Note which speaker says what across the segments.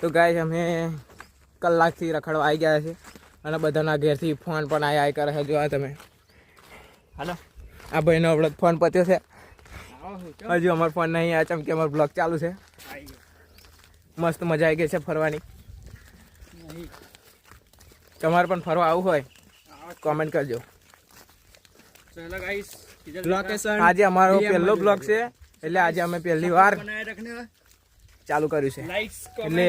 Speaker 1: તો ગાઈસ અમે કલાકથી રખડવા આવી ગયા છે અને બધાના ઘેરથી ફોન પણ આય કરે છે. જોવા તમે હાલો આ ભાઈનો આપણે ફોન પત્યો છે. હજુ અમારો ફોન નહીં આવ્યો ચમ કે અમારો બ્લોગ ચાલુ છે. મસ્ત મજા આવી ગઈ છે ફરવાની. તમારે પણ ફરવા આવવું હોય કોમેન્ટ કરજો. આજે અમારો પહેલો બ્લોગ છે એટલે આજે અમે પહેલી વાર ચાલુ કર્યું છે. એટલે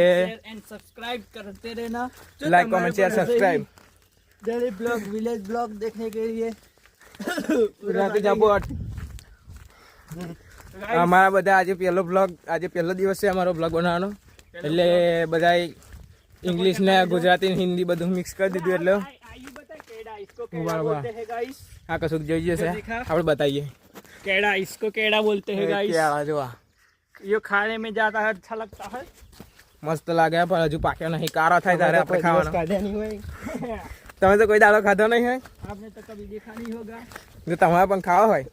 Speaker 1: like comment share subscribe
Speaker 2: daily blog village blog देखने के लिए
Speaker 1: અમારા બધા આજે પહેલો બ્લોગ આજે પહેલો દિવસ છે અમારો બ્લોગ બનાવવાનો. એટલે બધા ઇંગ્લિશ ને ગુજરાતી ને હિન્દી બધું મિક્સ કરી દીધું. એટલે આ કશું જોઈએ છે આપણે બતાવીએ.
Speaker 2: केड़ा इसको केड़ा बोलते हैं गाइस.
Speaker 1: કેળા જોવા
Speaker 2: ये खाने में ज्यादा अच्छा लगता है.
Speaker 1: મસ્ત લાગે પણ હજુ પાક્યો નહીં. કારો થાય ત્યારે આપણે ખાવાનો.
Speaker 2: नहीं हुए
Speaker 1: તમે તો કોઈ દાડો ખાધો નહીં હોય.
Speaker 2: आपने तो कभी देखा नहीं होगा.
Speaker 1: જો તમારે પણ ખાવા હોય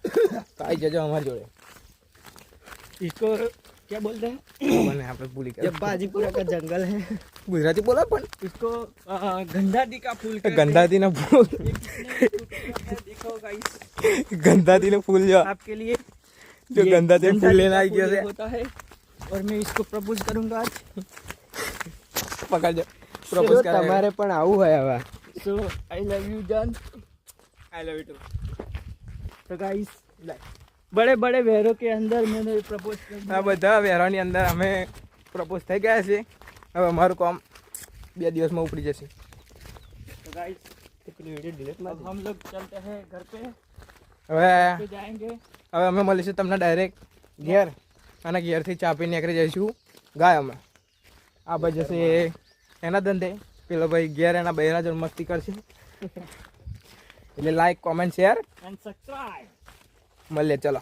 Speaker 1: તો આવી જજો અમારી જોડે.
Speaker 2: इसको क्या बोलते हैं
Speaker 1: મને આપણે ભૂલી ગયા.
Speaker 2: जब बाजीपुरा का जंगल है
Speaker 1: ગુજરાતી બોલો પણ
Speaker 2: इसको गंधादी का फूल कहते हैं.
Speaker 1: ગંધાતી નો ફૂલ
Speaker 2: ये कितने देखो गाइस
Speaker 1: ગંધાતી નો ફૂલ જો
Speaker 2: आपके लिए
Speaker 1: जो
Speaker 2: ये
Speaker 1: गंधाती फूल लेने आई
Speaker 2: फूल
Speaker 1: गया
Speaker 2: होता है और मैं इसको प्रपोज करूंगा आज.
Speaker 1: પકડજો પ્રપોઝ કરે.
Speaker 2: તમારે પણ આવું હોય હવે. સો આઈ લવ યુ જાન.
Speaker 1: આઈ લવ યુ ટુ.
Speaker 2: तो गाइस बड़े बड़े वेरों के अंदर मैंने प्रपोज कर दिया.
Speaker 1: આ બધા વેરાની અંદર અમે પ્રપોઝ થઈ ગયા છે. હવે અમારું કામ 2 દિવસમાં ઉપડી જશે.
Speaker 2: तो गाइस अब हम लोग चलते हैं घर पे
Speaker 1: હવે
Speaker 2: जाएंगे.
Speaker 1: હવે અમે મળીશું તમને ડાયરેક્ટ ઘેર અને ઘેરથી ચા પીને નીકળી જઈશું ગાય. અમે આ ભાઈ જશે એના ધંધે, પેલો ભાઈ ઘેર એના બહેરા જોડે મસ્તી કરશે. એટલે like comment share
Speaker 2: and subscribe.
Speaker 1: મળીએ ચલો.